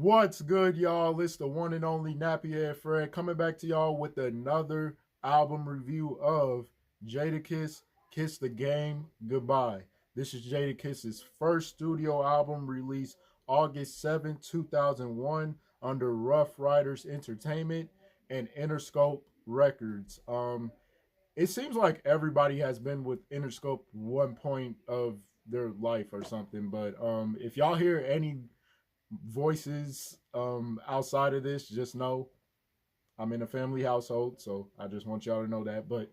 What's good, y'all? It's the one and only Nappy Head Fred coming back to y'all with another album review of Jadakiss, Kiss the Game Goodbye. This is Jadakiss's first studio album released August 7, 2001 under Rough Riders Entertainment and Interscope Records. It seems like everybody has been with Interscope one point of their life or something, but if y'all hear any voices outside of this, just know I'm in a family household, so I just want y'all to know that. But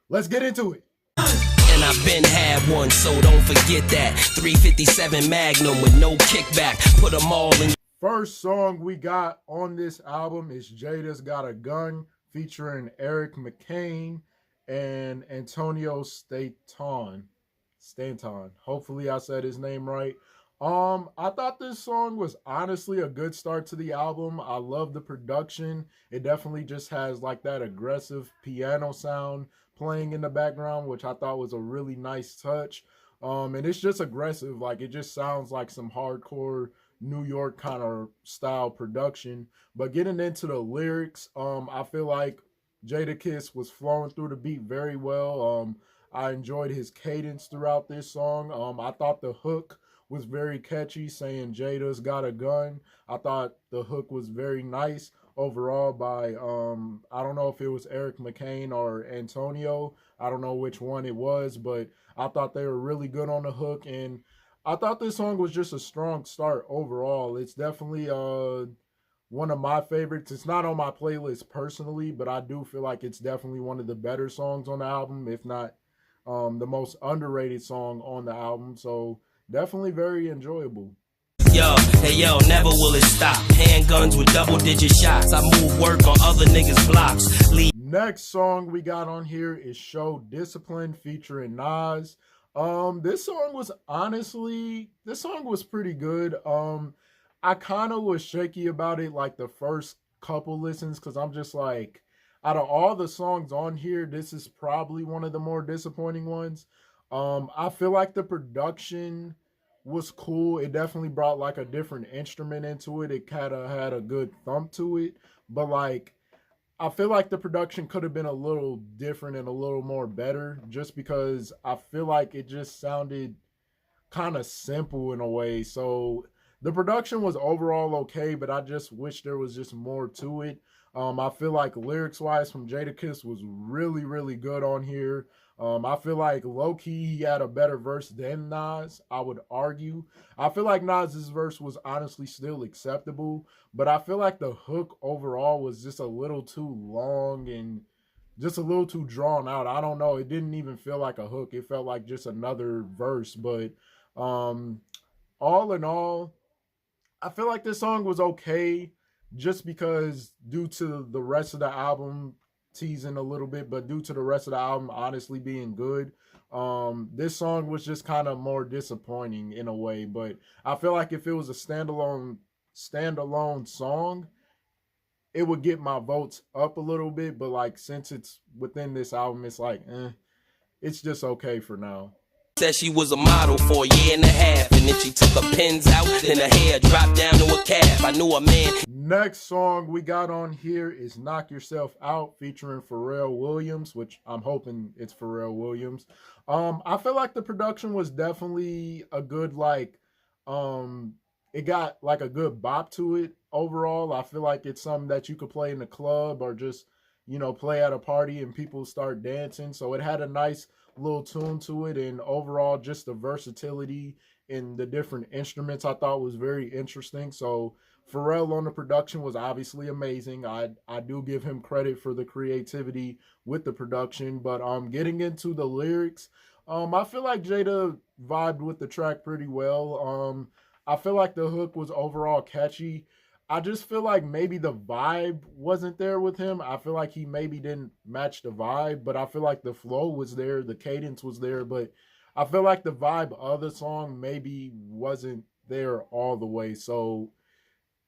let's get into it. And I've been had one, so don't forget that. 357 Magnum with no kickback. Put them all in. First song we got on this album is Jada's Got a Gun, featuring Eric McCain and Antonio Stanton. Hopefully I said his name right. I thought this song was honestly a good start to the album. I love the production. It definitely just has like that aggressive piano sound playing in the background, which I thought was a really nice touch. And it's just aggressive. Like, it just sounds like some hardcore New York kind of style production. But getting into the lyrics, I feel like Jadakiss was flowing through the beat very well. I enjoyed his cadence throughout this song. I thought the hook was very catchy, saying Jada's got a gun. I thought the hook was very nice overall by I don't know if it was Eric McCain or Antonio. I don't know which one it was, but I thought they were really good on the hook, and I thought this song was just a strong start overall. It's definitely one of my favorites. It's not on my playlist personally, but I do feel like it's definitely one of the better songs on the album, if not the most underrated song on the album. So definitely very enjoyable. Yo, hey yo, never will it stop. Handguns with double-digit shots. I move work on other niggas' blocks. Next song we got on here is Show Discipline featuring Nas. This song was pretty good. I kind of was shaky about it like the first couple listens, because I'm just like, out of all the songs on here, this is probably one of the more disappointing ones. I feel like the production was cool. It definitely brought like a different instrument into it. It kind of had a good thump to it, but like, I feel like the production could have been a little different and a little more better, just because I feel like it just sounded kind of simple in a way. So the production was overall okay, but I just wish there was just more to it. I feel like lyrics wise from Jadakiss was really, really good on here. I feel like low-key he had a better verse than Nas, I would argue. I feel like Nas's verse was honestly still acceptable, but I feel like the hook overall was just a little too long and just a little too drawn out. I don't know. It didn't even feel like a hook. It felt like just another verse. But all in all, I feel like this song was okay, just because due to the rest of the album teasing a little bit, but due to the rest of the album honestly being good, this song was just kind of more disappointing in a way. But I feel like if it was a standalone song, it would get my votes up a little bit. But like, since it's within this album, it's like, it's just okay for now. Said she was a model for a year and a half, and if she took her pins out, then her hair dropped down to a calf. I knew a man. Next song we got on here is Knock Yourself Out featuring Pharrell Williams, which I'm hoping it's Pharrell Williams. I feel like the production was definitely a good, like, it got like a good bop to it overall. I feel like it's something that you could play in the club or just, play at a party and people start dancing. So it had a nice little tune to it, and overall just the versatility in the different instruments I thought was very interesting. So Pharrell on the production was obviously amazing. I do give him credit for the creativity with the production. But getting into the lyrics, I feel like Jada vibed with the track pretty well. I feel like the hook was overall catchy. I just feel like maybe the vibe wasn't there with him. I feel like he maybe didn't match the vibe, but I feel like the flow was there, the cadence was there, but I feel like the vibe of the song maybe wasn't there all the way. So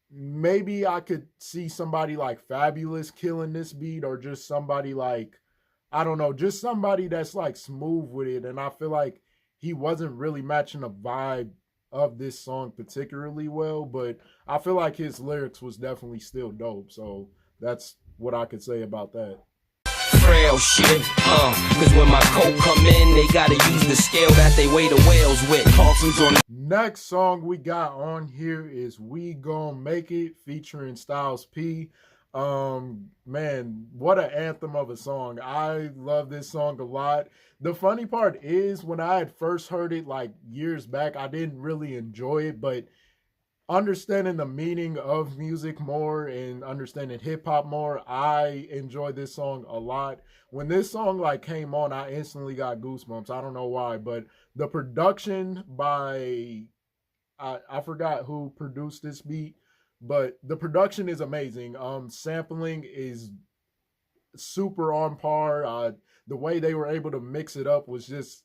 maybe I could see somebody like Fabulous killing this beat, or just somebody like, I don't know, just somebody that's like smooth with it. And I feel like he wasn't really matching the vibe of this song particularly well, but I feel like his lyrics was definitely still dope. So that's what I could say about that. Frail shit, cause when my coat come in, they gotta use the scale that they weigh the whales with. Carlton's on. Next song we got on here is We Gon' Make It featuring Styles P. Man, what an anthem of a song. I love this song a lot. The funny part is when I had first heard it like years back, I didn't really enjoy it, but understanding the meaning of music more and understanding hip hop more, I enjoy this song a lot. When this song like came on, I instantly got goosebumps. I don't know why, but the production by I forgot who produced this beat, but the production is amazing. Sampling is super on par. The way they were able to mix it up was just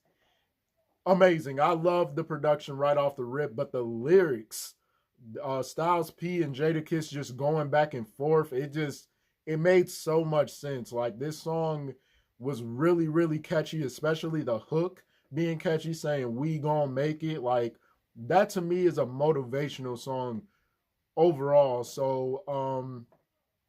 amazing. I love the production right off the rip, but the lyrics, Styles P and Jadakiss just going back and forth, it made so much sense. Like this song was really really catchy, especially the hook being catchy, saying "We gon' make it." Like that to me is a motivational song overall. So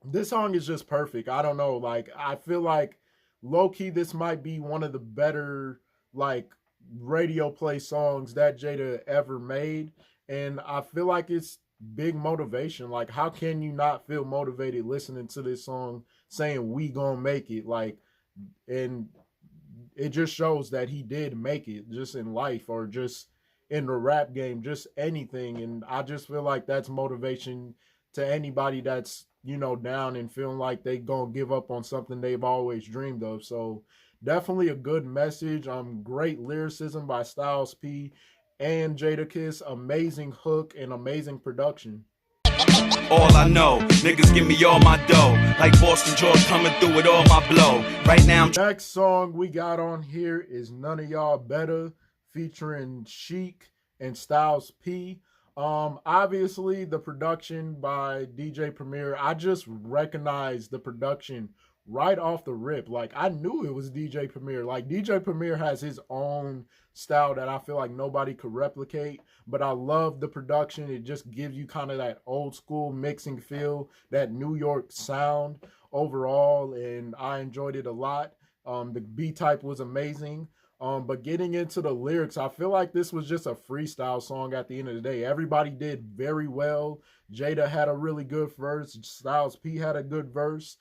this song is just perfect. I don't know, like I feel like low key this might be one of the better like radio play songs that Jada ever made, and I feel like it's big motivation. Like how can you not feel motivated listening to this song saying "We gonna make it"? Like, and it just shows that he did make it just in life or just in the rap game, just anything. And I just feel like that's motivation to anybody that's, you know, down and feeling like they gonna give up on something they've always dreamed of. So definitely a good message. Great lyricism by Styles P and Jadakiss, amazing hook and amazing production. All I know, niggas give me all my dough, like Boston George coming through with all my blow. Right now, next song we got on here is None of Y'all Better featuring Chic and Styles P. Obviously the production by DJ Premier, I just recognized the production right off the rip. Like I knew it was DJ Premier. Like DJ Premier has his own style that I feel like nobody could replicate, but I love the production. It just gives you kind of that old school mixing feel, that New York sound overall, and I enjoyed it a lot. The B type was amazing. But getting into the lyrics, I feel like this was just a freestyle song at the end of the day. Everybody did very well. Jada had a really good verse. Styles P had a good verse.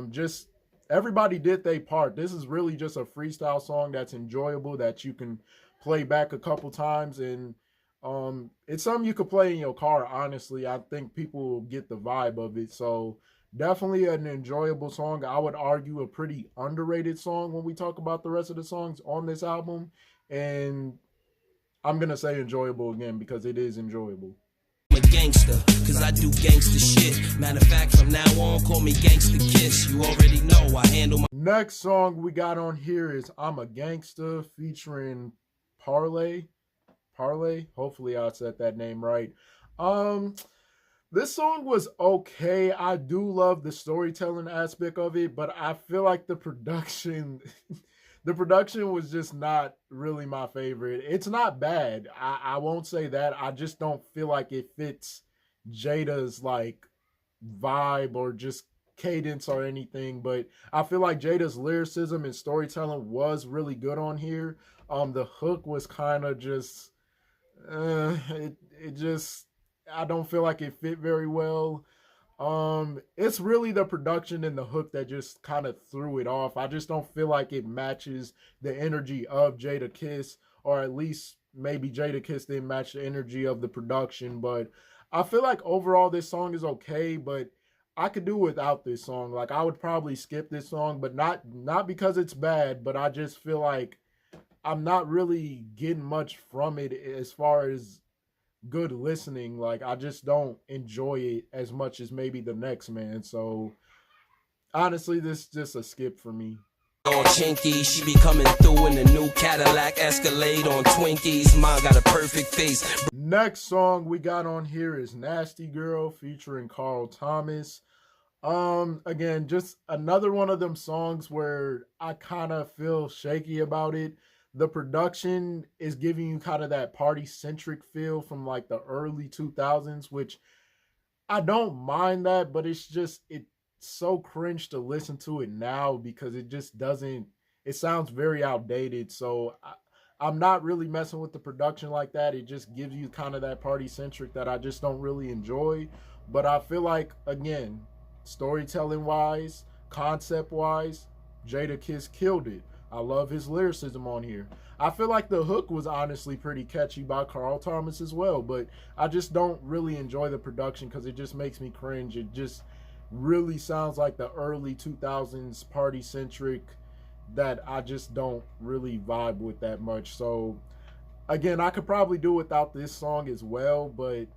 Just everybody did their part. This is really just a freestyle song that's enjoyable, that you can play back a couple times, and it's something you could play in your car. Honestly, I think people will get the vibe of it. So definitely an enjoyable song. I would argue a pretty underrated song when we talk about the rest of the songs on this album, and I'm gonna say enjoyable again because it is enjoyable. I'm a gangster, cause I do gangster shit. Matter of fact, from now on, call me Gangsta Kiss. You already know I handle my. Next song we got on here is I'm a Gangster featuring Parlay. Hopefully I said that name right. This song was okay. I do love the storytelling aspect of it, but I feel like the production the production was just not really my favorite. It's not bad. I won't say that. I just don't feel like it fits Jada's like vibe or just cadence or anything. But I feel like Jada's lyricism and storytelling was really good on here. The hook was kind of just it just, I don't feel like it fit very well. It's really the production and the hook that just kind of threw it off. I just don't feel like it matches the energy of Jadakiss, or at least maybe Jadakiss didn't match the energy of the production. But I feel like overall this song is okay, but I could do without this song. Like I would probably skip this song, but not because it's bad, but I just feel like I'm not really getting much from it as far as good listening. Like I just don't enjoy it as much as maybe the next man. So honestly, this is just a skip for me. On Chinky, she be coming through in a new Cadillac Escalade on Twinkies. Mine got a perfect face. Next song we got on here is Nasty Girl featuring Carl Thomas. Again, just another one of them songs where I kind of feel shaky about it. The production is giving you kind of that party centric feel from like the early 2000s, which I don't mind that, but it's so cringe to listen to it now because it just doesn't. It sounds very outdated. So I'm not really messing with the production like that. It just gives you kind of that party centric that I just don't really enjoy. But I feel like again, storytelling wise, concept wise, Jadakiss killed it. I love his lyricism on here. I feel like the hook was honestly pretty catchy by Carl Thomas as well, but I just don't really enjoy the production because it just makes me cringe. It just really sounds like the early 2000s party centric that I just don't really vibe with that much. So again, I could probably do without this song as well, but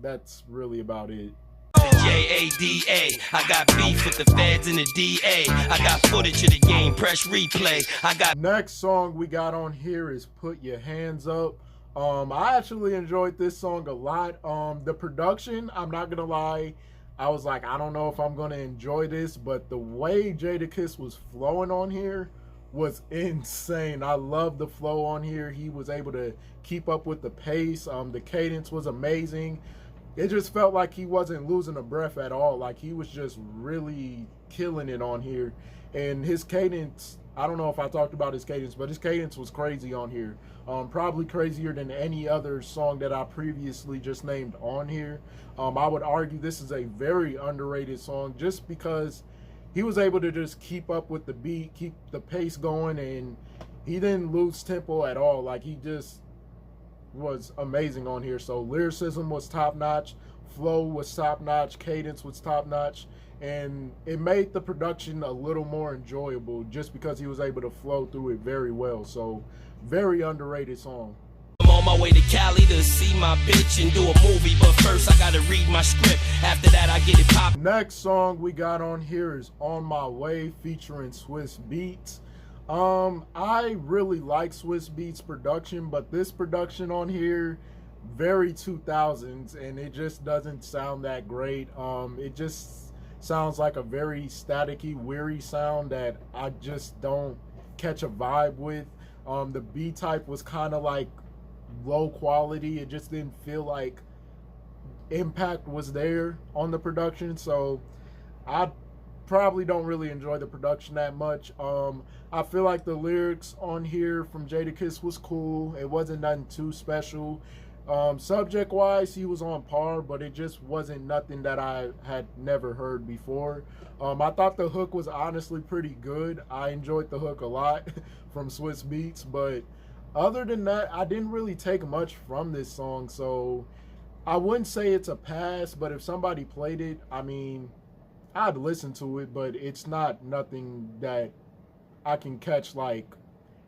that's really about it. Jada. I got beef with the feds and the DA. I got footage of the game, press replay. I got Next song we got on here is Put Your Hands Up. I actually enjoyed this song a lot. The production, I'm not gonna lie, I was like, I don't know if I'm gonna enjoy this, but the way Jadakiss was flowing on here was insane. I love the flow on here. He was able to keep up with the pace. The cadence was amazing. It just felt like he wasn't losing a breath at all. Like he was just really killing it on here. And his cadence, I don't know if I talked about his cadence, but his cadence was crazy on here. Probably crazier than any other song that I previously just named on here. I would argue this is a very underrated song just because he was able to just keep up with the beat, keep the pace going, and he didn't lose tempo at all. Like he just was amazing on here. So lyricism was top notch, flow was top notch, cadence was top notch, and it made the production a little more enjoyable just because he was able to flow through it very well. So very underrated song. I'm on my way to Cali to see my bitch and do a movie, but first I gotta read my script. After that I get it pop. Next song we got on here is On My Way featuring Swiss Beats. I really like Swiss Beats production, but this production on here, very 2000s, and it just doesn't sound that great. It just sounds like a very staticky, weary sound that I just don't catch a vibe with. The B type was kind of like low quality. It just didn't feel like impact was there on the production, so I probably don't really enjoy the production that much. I feel like the lyrics on here from Jadakiss was cool. It wasn't nothing too special. Subject wise, he was on par, but it just wasn't nothing that I had never heard before. I thought the hook was honestly pretty good. I enjoyed the hook a lot from Swiss Beats, but other than that, I didn't really take much from this song. So I wouldn't say it's a pass, but if somebody played it, I mean, I'd listen to it, but it's not nothing that I can catch like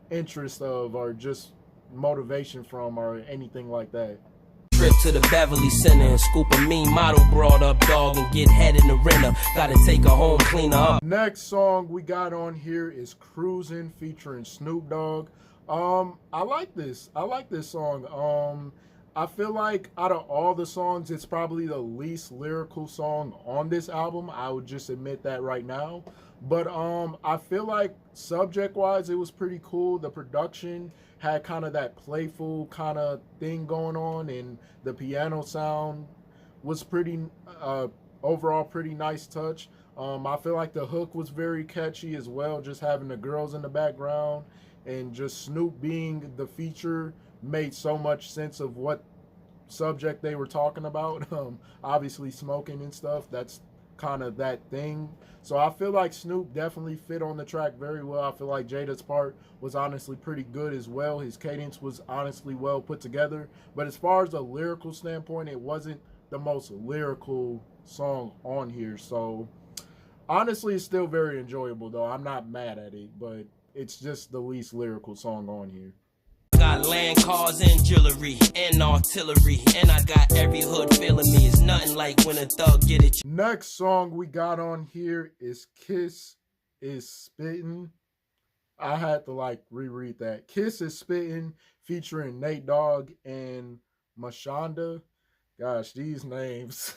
interest of or just motivation from or anything like that. Trip to the Beverly Center and scoop a mean model broad up dog and get head in the renter. Gotta take her home, clean her up. Next song we got on here is Cruisin' featuring Snoop Dogg. I like this. I like this song. I feel like out of all the songs, it's probably the least lyrical song on this album. I would just admit that right now. But I feel like subject-wise, it was pretty cool. The production had kind of that playful kind of thing going on, and the piano sound was pretty, overall pretty nice touch. I feel like the hook was very catchy as well, just having the girls in the background and just Snoop being the feature made so much sense of what subject they were talking about. Obviously smoking and stuff, that's kind of that thing. So I feel like Snoop definitely fit on the track very well. I feel like Jada's part was honestly pretty good as well. His cadence was honestly well put together. But as far as a lyrical standpoint, it wasn't the most lyrical song on here. So honestly, it's still very enjoyable though. I'm not mad at it, but it's just the least lyrical song on here. Got land, cars, and jewelry, and artillery, and I got every hood feeling me. It's nothing like when a thug get it. Next song we got on here is Kiss is Spittin'. I had to like reread that. Kiss is Spittin' featuring Nate Dogg and Mashonda. Gosh, these names.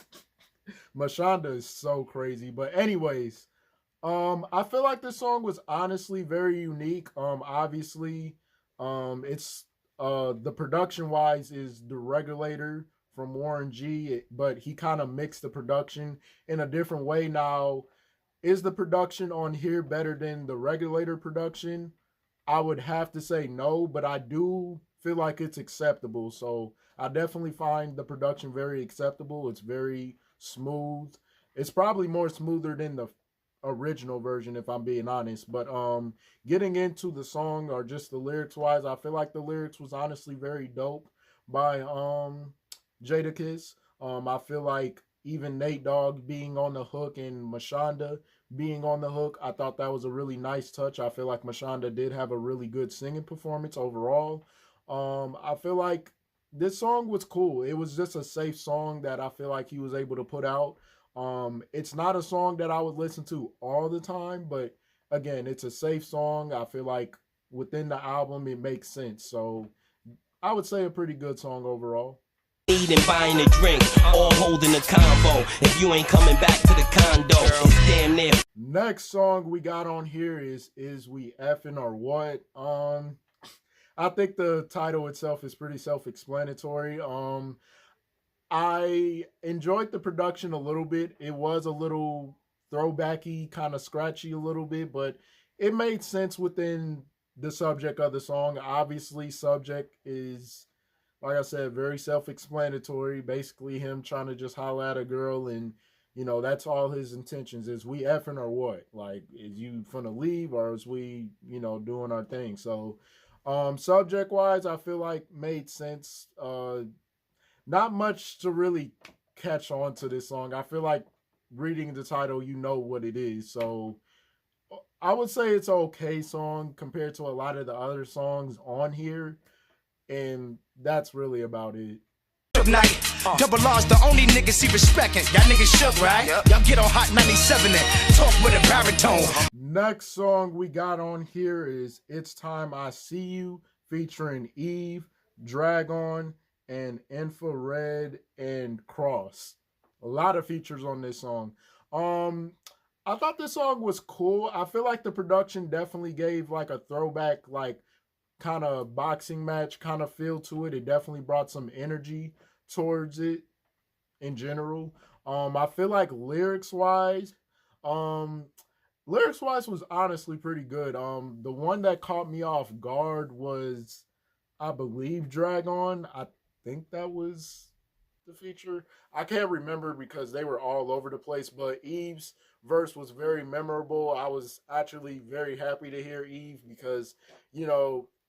Mashonda is so crazy. But anyways, I feel like this song was honestly very unique. Obviously, It's the production wise is The Regulator from Warren G, but he kind of mixed the production in a different way. Now, is the production on here better than the Regulator production? I would have to say no, but I do feel like it's acceptable. So I definitely find the production very acceptable. It's very smooth. It's probably more smoother than the original version, if I'm being honest. But getting into the song or just the lyrics wise, I feel like the lyrics was honestly very dope by Jadakiss. I feel like even Nate Dogg being on the hook and Mashonda being on the hook, I thought that was a really nice touch. I feel like Mashonda did have a really good singing performance overall. I feel like this song was cool. It was just a safe song that I feel like he was able to put out. It's not a song that I would listen to all the time, but again, it's a safe song. I feel like within the album, it makes sense. So I would say a pretty good song overall. Eating, buying a drink, all holding a combo. If you ain't coming back to the condo, it's damn near. Next song we got on here is We Effing or What? I think the title itself is pretty self-explanatory. I enjoyed the production a little bit. It was a little throwbacky, kind of scratchy a little bit, but it made sense within the subject of the song. Obviously, subject is, like I said, very self-explanatory. Basically, him trying to just holler at a girl, and that's all his intentions is we effing or what? Like, is you finna leave or is we, doing our thing? So, subject wise, I feel like made sense. Not much to really catch on to this song. I feel like reading the title, you know what it is. So I would say it's an okay song compared to a lot of the other songs on here. And that's really about it. Night. Double R's the only niggas he respecting. Y'all niggas shook, right? Y'all get on Hot 97 and talk with a baritone. Next song we got on here is It's Time I See You featuring Eve, Dragon, and Infrared and Cross. A lot of features on this song. I thought this song was cool. I feel like the production definitely gave like a throwback, like kind of boxing match kind of feel to it. It definitely brought some energy towards it in general. I feel like lyrics wise was honestly pretty good. The one that caught me off guard was, I believe, Dragon. I think that was the feature. I can't remember because they were all over the place, but Eve's verse was very memorable. I was actually very happy to hear Eve because,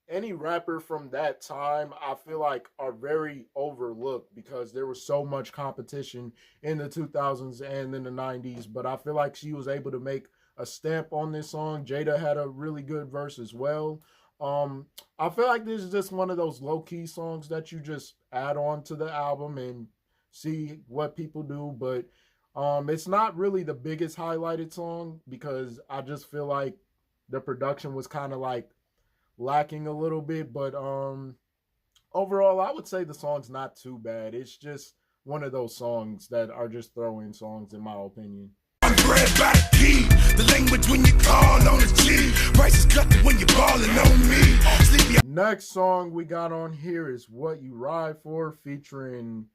any rapper from that time, I feel like are very overlooked because there was so much competition in the 2000s and in the 90s. But I feel like she was able to make a stamp on this song. Jada had a really good verse as well. I feel like this is just one of those low-key songs that you just add on to the album and see what people do. But it's not really the biggest highlighted song because I just feel like the production was kind of like lacking a little bit, but overall I would say the song's not too bad. It's just one of those songs that are just throw-in songs in my opinion. The language when you call on the G. Prices cut when you're balling on me. Next song we got on here is What You Ride For featuring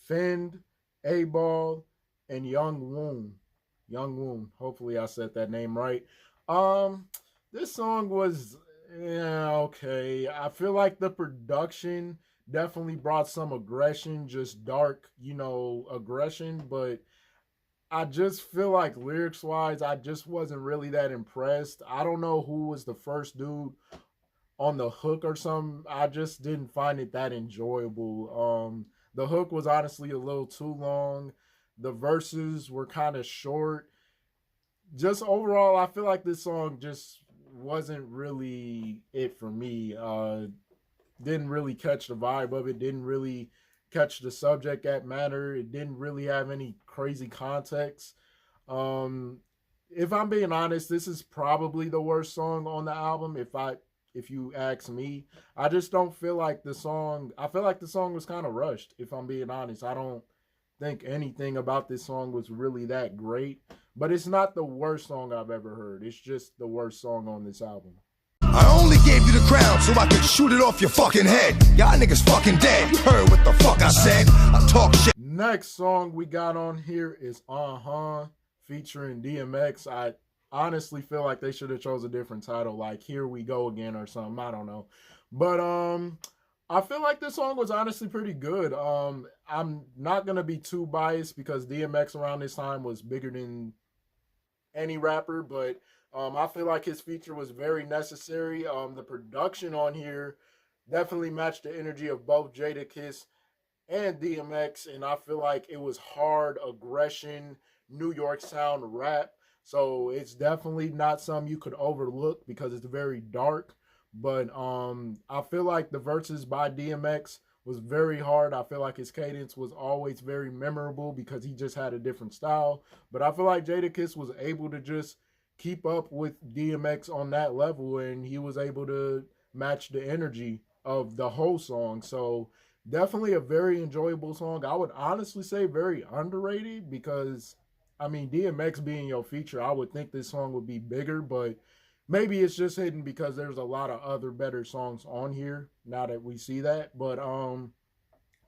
Fend, A-Ball, and Young Woon. Hopefully I said that name right. This song was okay. I feel like the production definitely brought some aggression, just dark, aggression, but I just feel like lyrics wise, I just wasn't really that impressed. I don't know who was the first dude on the hook or something. I just didn't find it that enjoyable. The hook was honestly a little too long. The verses were kind of short. Just overall, I feel like this song just wasn't really it for me. Didn't really catch the vibe of it. Didn't really catch the subject matter. It didn't really have any crazy context. If I'm being honest, this is probably the worst song on the album. If you ask me, I just don't feel like the song. I feel like the song was kind of rushed. If I'm being honest, I don't think anything about this song was really that great. But it's not the worst song I've ever heard. It's just the worst song on this album. I only gave you the ground so I can shoot it off your fucking head. Y'all niggas fucking dead. You heard what the fuck I said? I talk shit. Next song we got on here is featuring DMX. I honestly feel like they should have chose a different title, like Here We Go Again or something. I don't know. But I feel like this song was honestly pretty good. I'm not gonna be too biased because DMX around this time was bigger than any rapper, but I feel like his feature was very necessary. The production on here definitely matched the energy of both Jadakiss and DMX, and I feel like it was hard aggression, New York sound rap. So it's definitely not something you could overlook because it's very dark. But I feel like the verses by DMX was very hard. I feel like his cadence was always very memorable because he just had a different style. But I feel like Jadakiss was able to just keep up with DMX on that level, and he was able to match the energy of the whole song. So definitely a very enjoyable song. I would honestly say very underrated because, I mean, DMX being your feature, I would think this song would be bigger, but maybe it's just hidden because there's a lot of other better songs on here now that we see that. But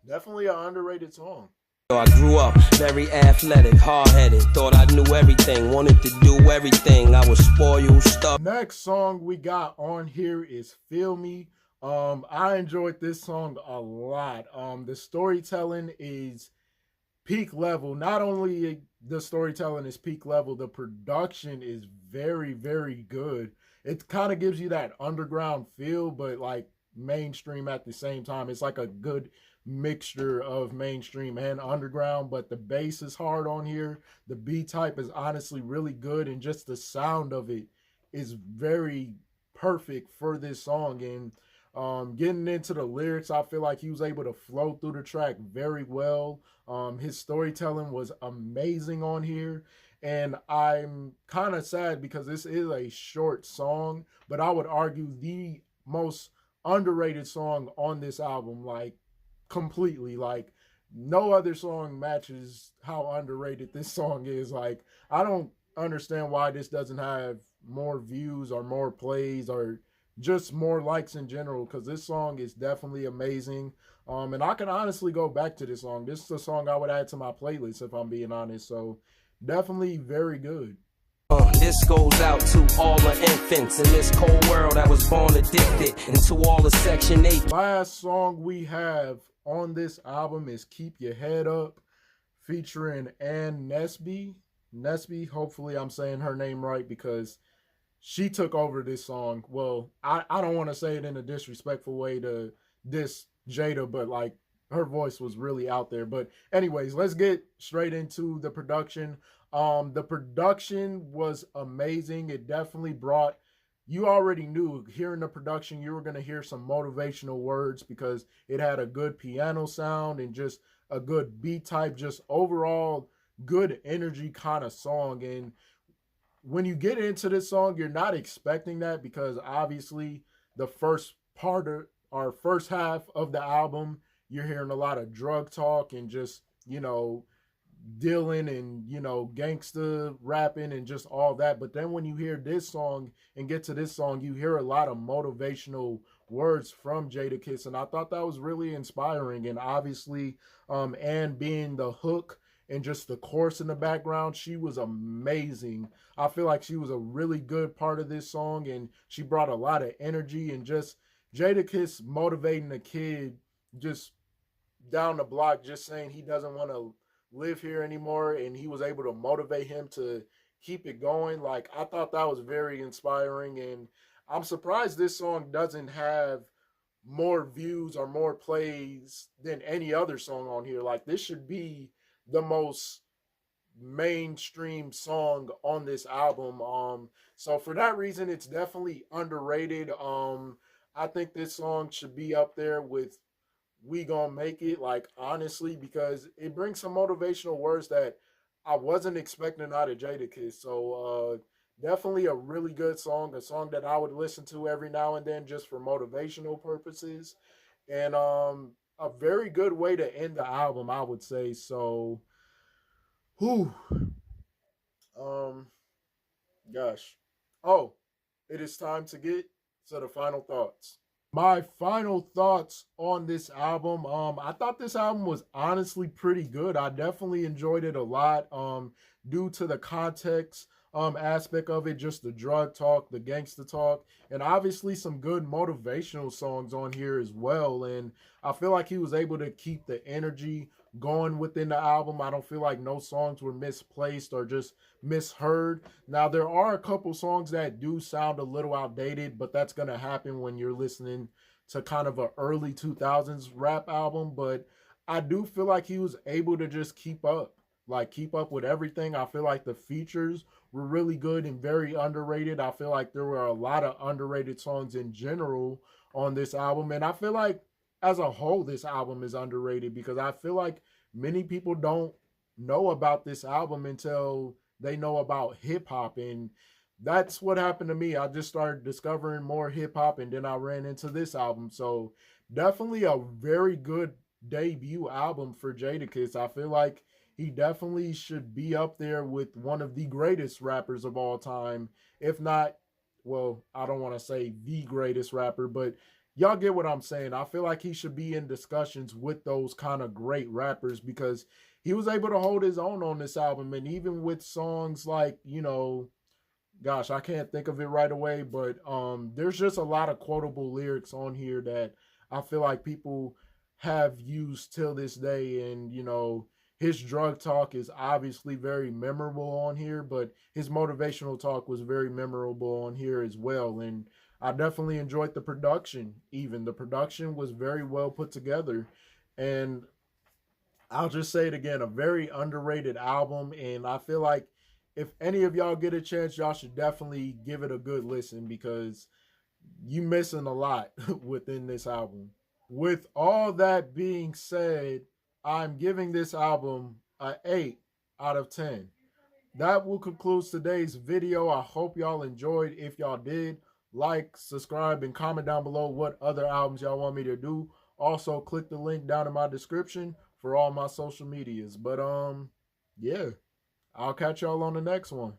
definitely an underrated song. I grew up very athletic, hard-headed, thought I knew everything, wanted to do everything, I was spoiled, stuff. Next song we got on here is Feel Me. I enjoyed this song a lot. The storytelling is peak level. Not only the storytelling is peak level, the production is very, very good. It kind of gives you that underground feel, but like mainstream at the same time. It's like a good mixture of mainstream and underground, but the bass is hard on here. The beat type is honestly really good, and just the sound of it is very perfect for this song. And getting into the lyrics, I feel like he was able to flow through the track very well. His storytelling was amazing on here. And I'm kind of sad because this is a short song, but I would argue the most underrated song on this album, like completely. Like no other song matches how underrated this song is. Like I don't understand why this doesn't have more views or more plays or just more likes in general, because this song is definitely amazing. And I can honestly go back to this song. This is a song I would add to my playlist if I'm being honest. So definitely very good. This goes out to all the infants in this cold world that was born addicted, and to all the Section 8. Last song we have on this album is Keep Your Head Up, featuring Ann Nesby. Nesby, hopefully I'm saying her name right because she took over this song. Well, I don't want to say it in a disrespectful way to diss Jada, but like her voice was really out there. But anyways, let's get straight into the production. The production was amazing. It definitely brought, you already knew hearing the production, you were going to hear some motivational words because it had a good piano sound and just a good beat type, just overall good energy kind of song. And when you get into this song, you're not expecting that because obviously the first part of our first half of the album, you're hearing a lot of drug talk and just, you know, dealing and, you know, gangsta rapping and just all that. But then when you hear this song and get to this song, you hear a lot of motivational words from Jadakiss, and I thought that was really inspiring. And obviously, and being the hook and just the chorus in the background, she was amazing. I feel like she was a really good part of this song, and she brought a lot of energy. And just Jadakiss motivating a kid just down the block, just saying he doesn't want to live here anymore, and he was able to motivate him to keep it going. Like I thought that was very inspiring, and I'm surprised this song doesn't have more views or more plays than any other song on here. Like this should be the most mainstream song on this album. So for that reason, it's definitely underrated. I think this song should be up there with We Gonna Make It, like honestly, because it brings some motivational words that I wasn't expecting out of Jadakiss. So definitely a really good song, a song that I would listen to every now and then just for motivational purposes. And a very good way to end the album, I would say. So whew. Gosh. Oh, it is time to get So the final thoughts. My final thoughts on this album. I thought this album was honestly pretty good. I definitely enjoyed it a lot. Due to the context aspect of it, just the drug talk, the gangster talk, and obviously some good motivational songs on here as well. And I feel like he was able to keep the energy going within the album. I don't feel like no songs were misplaced or just misheard. Now there are a couple songs that do sound a little outdated, but that's gonna happen when you're listening to kind of a early 2000s rap album. But I do feel like he was able to just keep up with everything. I feel like the features were really good and very underrated. I feel like there were a lot of underrated songs in general on this album, and I feel like as a whole this album is underrated because I feel like many people don't know about this album until they know about hip hop. And that's what happened to me. I just started discovering more hip hop and then I ran into this album. So definitely a very good debut album for Jadakiss. I feel like he definitely should be up there with one of the greatest rappers of all time. If not, well, I don't want to say the greatest rapper, but y'all get what I'm saying. I feel like he should be in discussions with those kind of great rappers because he was able to hold his own on this album. And even with songs like, gosh, I can't think of it right away, but there's just a lot of quotable lyrics on here that I feel like people have used till this day. And his drug talk is obviously very memorable on here, but his motivational talk was very memorable on here as well. And I definitely enjoyed the production. Even the production was very well put together. And I'll just say it again, a very underrated album. And I feel like if any of y'all get a chance, y'all should definitely give it a good listen because you missing a lot within this album. With all that being said, I'm giving this album a 8 out of 10. That will conclude today's video. I hope y'all enjoyed. If y'all did, like, subscribe, and comment down below what other albums y'all want me to do. Also, click the link down in my description for all my social medias. But yeah, I'll catch y'all on the next one.